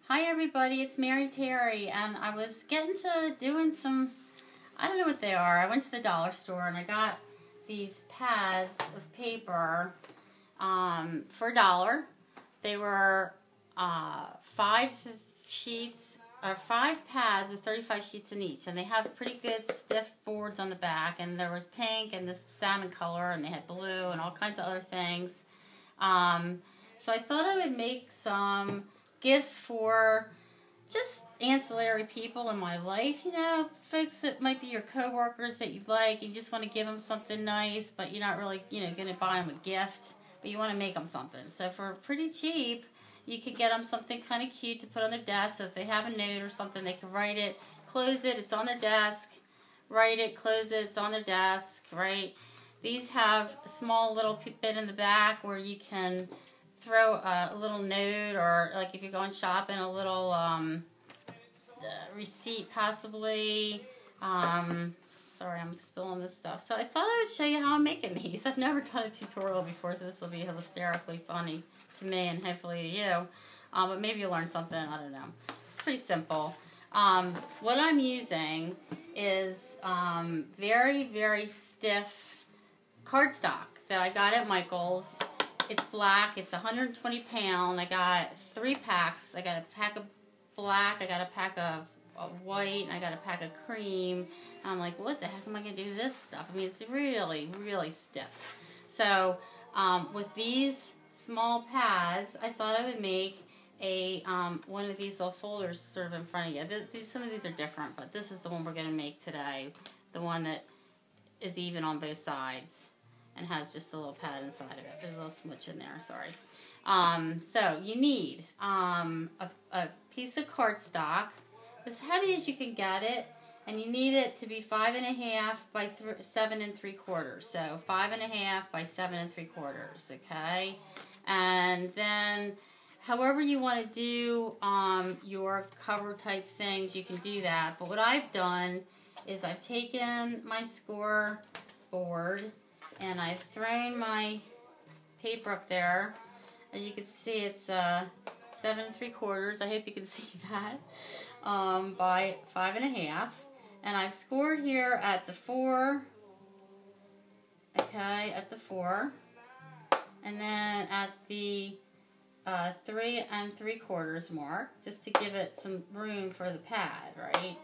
Hi everybody, it's Mary Terry, and I was getting to doing some, I don't know what they are. I went to the dollar store and I got these pads of paper for $1. They were 5 sheets, or 5 pads with 35 sheets in each, and they have pretty good stiff boards on the back, and there was pink and this salmon color, and they had blue and all kinds of other things. So I thought I would make some gifts for just ancillary people in my life, you know, folks that might be your coworkers that you like, and you just want to give them something nice, but you're not really, you know, going to buy them a gift, but you want to make them something. So for pretty cheap, you could get them something kind of cute to put on their desk. So if they have a note or something, they can write it, close it, it's on their desk, write it, close it, it's on their desk, right? These have a small little bit in the back where you can throw a little note, or like if you're going shopping, a little receipt possibly. Sorry, I'm spilling this stuff. So I thought I would show you how I'm making these. I've never done a tutorial before, so this will be hysterically funny to me and hopefully to you. But maybe you'll learn something, I don't know. It's pretty simple. What I'm using is very, very stiff cardstock that I got at Michael's. It's black. It's 120 pound. I got 3 packs. I got a pack of black. I got a pack of white. And I got a pack of cream. And I'm like, what the heck am I going to do with this stuff? I mean, it's really, really stiff. So with these small pads, I thought I would make a one of these little folders sort of in front of you. Some of these are different, but this is the one we're going to make today. The one that is even on both sides and has just a little pad inside of it. There's a little smudge in there, sorry. So you need a piece of cardstock, as heavy as you can get it, and you need it to be 5.5 by 7 3/4. So 5.5 by 7 3/4, okay? And then however you want to do your cover type things, you can do that. But what I've done is I've taken my score board and I've thrown my paper up there. As you can see, it's 7 3/4. I hope you can see that. By 5.5. And I've scored here at the 4. Okay, at the 4. And then at the 3 3/4 mark, just to give it some room for the pad, right?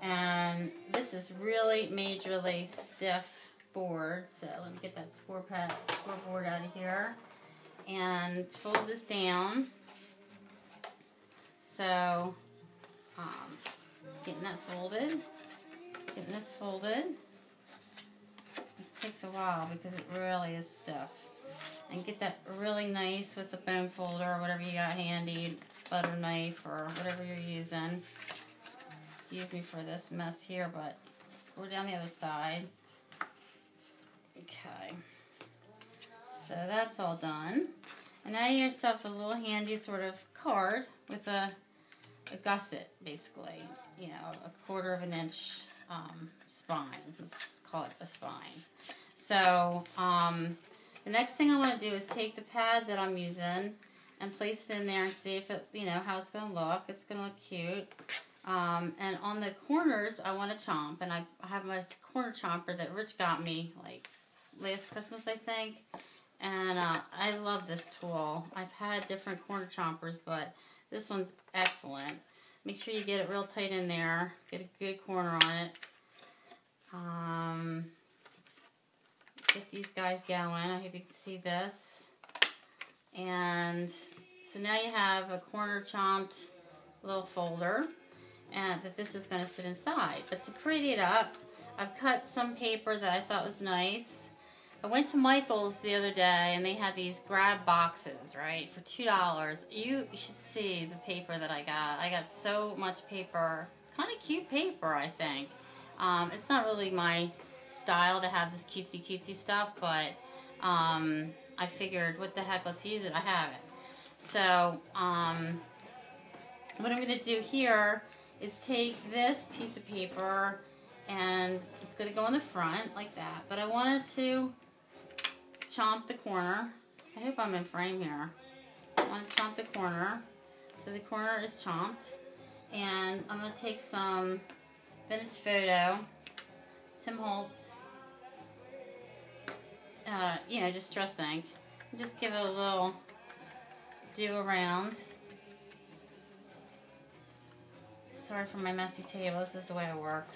And this is really majorly stiff board, so let me get that scoreboard out of here and fold this down. So getting that folded, getting this folded. This takes a while because it really is stiff. And get that really nice with the bone folder or whatever you got handy, butter knife or whatever you're using. Excuse me for this mess here, but just go down the other side. Okay, so that's all done. And now you have yourself a little handy sort of card with a gusset, basically. You know, 1/4 of an inch spine. Let's call it a spine. So the next thing I want to do is take the pad that I'm using and place it in there and see if it, you know, how it's going to look. It's going to look cute. And on the corners, I want to chomp. And I have my corner chomper that Rich got me, like, last Christmas, I think. And I love this tool. I've had different corner chompers, but this one's excellent. Make sure you get it real tight in there. Get a good corner on it. Get these guys going. I hope you can see this. And so now you have a corner chomped little folder, and that this is going to sit inside. But to pretty it up, I've cut some paper that I thought was nice. I went to Michael's the other day and they had these grab boxes, right, for $2. You should see the paper that I got. I got so much paper, kind of cute paper, I think. It's not really my style to have this cutesy stuff, but I figured, what the heck, let's use it. I have it. So what I'm going to do here is take this piece of paper, and it's going to go in the front like that, but I wanted to chomp the corner. I hope I'm in frame here. I want to chomp the corner So the corner is chomped. And I'm going to take some Vintage Photo, Tim Holtz, you know, Distress ink. And just give it a little do around. Sorry for my messy table. This is the way I work.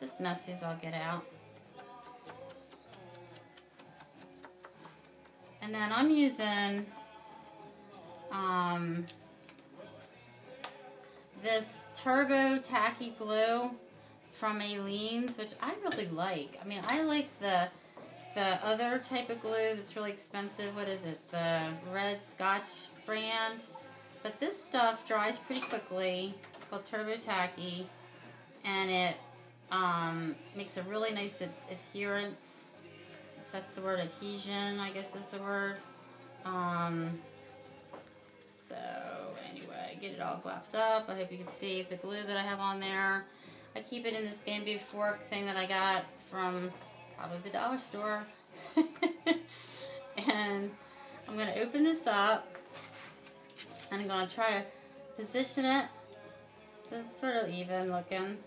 Just messy as I'll get out. And then I'm using this Turbo Tacky Glue from Aleene's, which I really like. I mean, I like the other type of glue that's really expensive. What is it? The Red Scotch brand. But this stuff dries pretty quickly. It's called Turbo Tacky, and it makes a really nice adherence. If that's the word, adhesion, I guess is the word. So anyway, get it all glapped up. I hope you can see the glue that I have on there. I keep it in this bamboo fork thing that I got from probably the dollar store. And I'm going to open this up, and I'm going to try to position it so it's sort of even looking.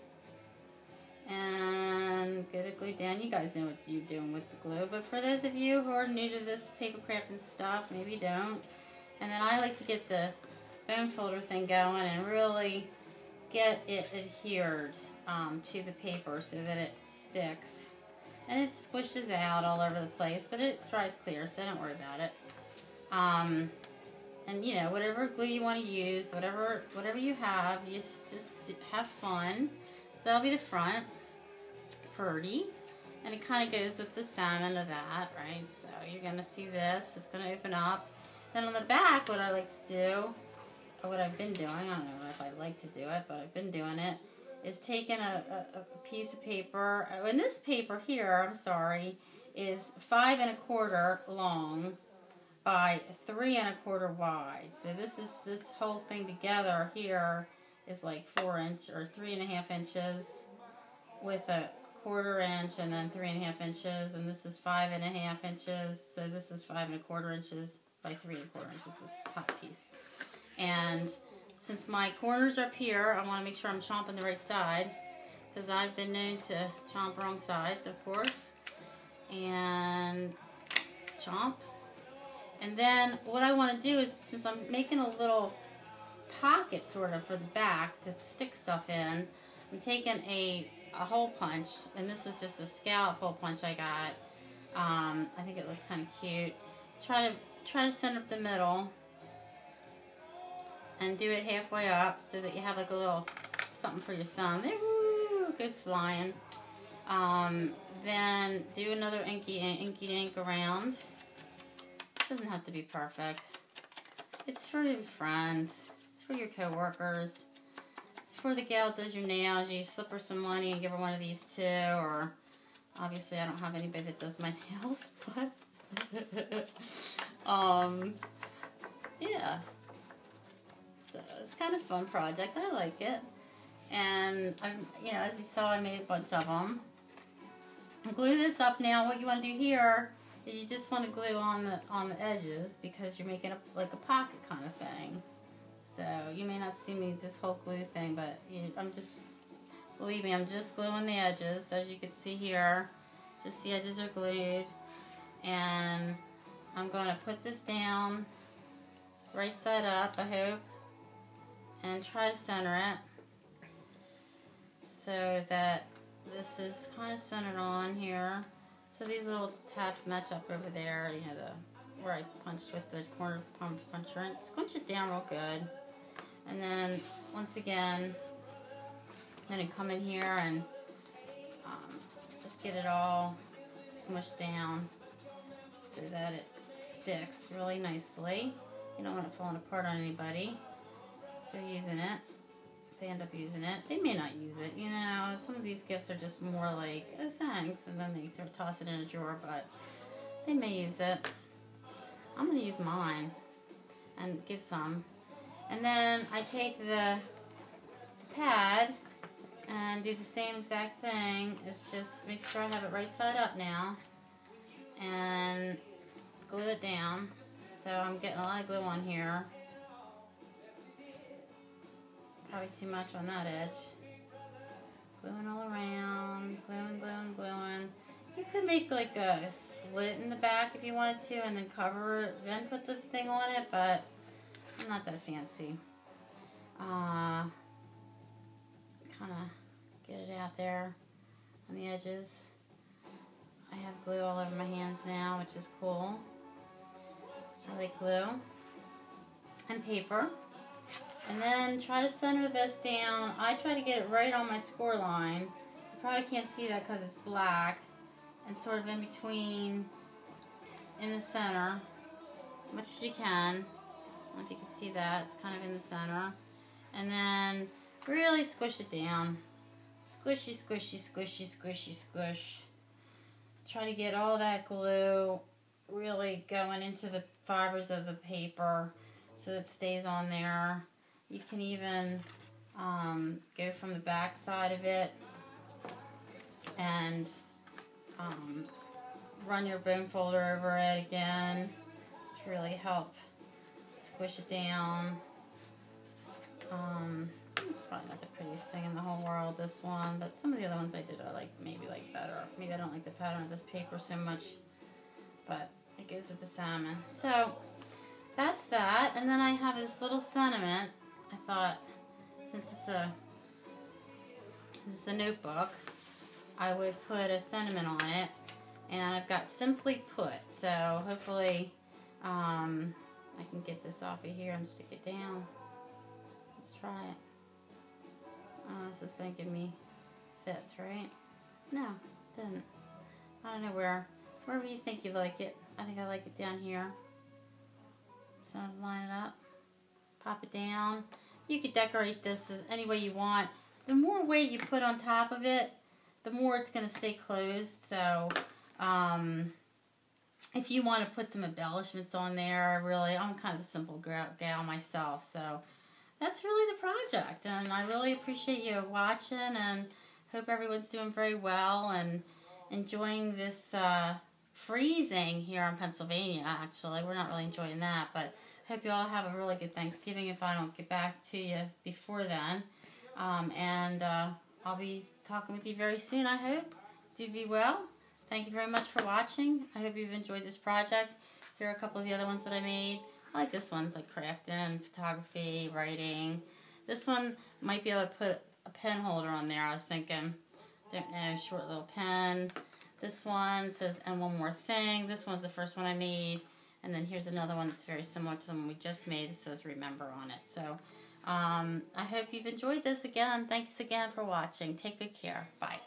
And get it glued down. You guys know what you're doing with the glue, but for those of you who are new to this paper crafting stuff, maybe you don't. And then I like to get the bone folder thing going and really get it adhered to the paper so that it sticks. And it squishes out all over the place, but it dries clear, so don't worry about it. And you know, whatever glue you want to use, whatever you have, you just have fun. So that'll be the front. Pretty. And it kind of goes with the salmon of that, right? So you're going to see this. It's going to open up. Then on the back, what I like to do, or what I've been doing, I don't know if I like to do it, but I've been doing it, is taking a piece of paper. And this paper here, I'm sorry, is 5 1/4 long by 3 1/4 wide. So this whole thing together here is like 4 inch or 3.5 inches with a 1/4 inch, and then 3.5 inches, and this is 5 1/2 inches. So this is 5 1/4 inches by 3 1/4 inches, this top piece. And since my corners are up here, I want to make sure I'm chomping the right side, because I've been known to chomp wrong sides, of course. And chomp. And then what I want to do is, since I'm making a little pocket sort of for the back to stick stuff in, I'm taking a hole punch, and this is just a scallop hole punch I got. I think it looks kind of cute. Try to center up the middle and do it halfway up so that you have like a little something for your thumb. There, woo, it goes flying. Then do another inky ink around. It doesn't have to be perfect. It's for your friends. It's for your coworkers. It's for the gal that does your nails. You slip her some money and give her one of these too. Or obviously I don't have anybody that does my nails, but yeah. So it's kind of a fun project. I like it. And you know, as you saw, I made a bunch of them. I'll glue this up now. What you want to do here is you just want to glue on the edges, because you're making like a pocket kind of thing. So you may not see me this whole glue thing, but believe me, I'm just gluing the edges. As you can see here, just the edges are glued. And I'm going to put this down right side up, I hope, and try to center it so that this is kind of centered on here. So these little tabs match up over there, you know, where I punched with the corner puncher. And squinch it down real good. And then, once again, I'm going to come in here and just get it all smushed down so that it sticks really nicely. You don't want it falling apart on anybody. If they're using it, if they end up using it. They may not use it, you know. Some of these gifts are just more like, oh, thanks, and then they toss it in a drawer, but they may use it. I'm going to use mine and give some. And then I take the pad and do the same exact thing. It's just make sure I have it right side up now and glue it down. So I'm getting a lot of glue on here. Probably too much on that edge. Gluing all around, gluing. You could make like a slit in the back if you wanted to, and then cover it, then put the thing on it, but I'm not that fancy. Kind of get it out there on the edges. I have glue all over my hands now, which is cool. I like glue and paper. And then try to center this down. I try to get it right on my score line. You probably can't see that because it's black. And sort of in between, in the center, as much as you can. I don't know if you can see that. It's kind of in the center. And then really squish it down. Squishy, squishy, squishy, squishy, squish. Try to get all that glue really going into the fibers of the paper so that it stays on there. You can even go from the back side of it and run your bone folder over it again to really help squish it down. It's probably not the prettiest thing in the whole world, this one, but some of the other ones I did I maybe like better. Maybe I don't like the pattern of this paper so much, but it goes with the salmon. So that's that, and then I have this little sentiment. I thought, since it's a notebook, I would put a sentiment on it, and I've got Simply Put, so hopefully I can get this off of here and stick it down. Let's try it. This is going to give me fits, right? No, it didn't. I don't know wherever you think you like it. I think I like it down here. So line it up, pop it down. You could decorate this any way you want. The more weight you put on top of it, the more it's going to stay closed. So if you want to put some embellishments on there, really, I'm kind of a simple gal myself. So that's really the project. And I really appreciate you watching, and hope everyone's doing very well and enjoying this freezing here in Pennsylvania, actually. We're not really enjoying that, but I hope you all have a really good Thanksgiving if I don't get back to you before then. I'll be talking with you very soon, I hope. Do be well. Thank you very much for watching. I hope you've enjoyed this project. Here are a couple of the other ones that I made. I like this one. It's like crafting, photography, writing. This one might be able to put a pen holder on there, I was thinking. Don't know, short little pen. This one says, and one more thing. This one's the first one I made. And then here's another one that's very similar to the one we just made. It says remember on it. So I hope you've enjoyed this again. Thanks again for watching. Take good care. Bye.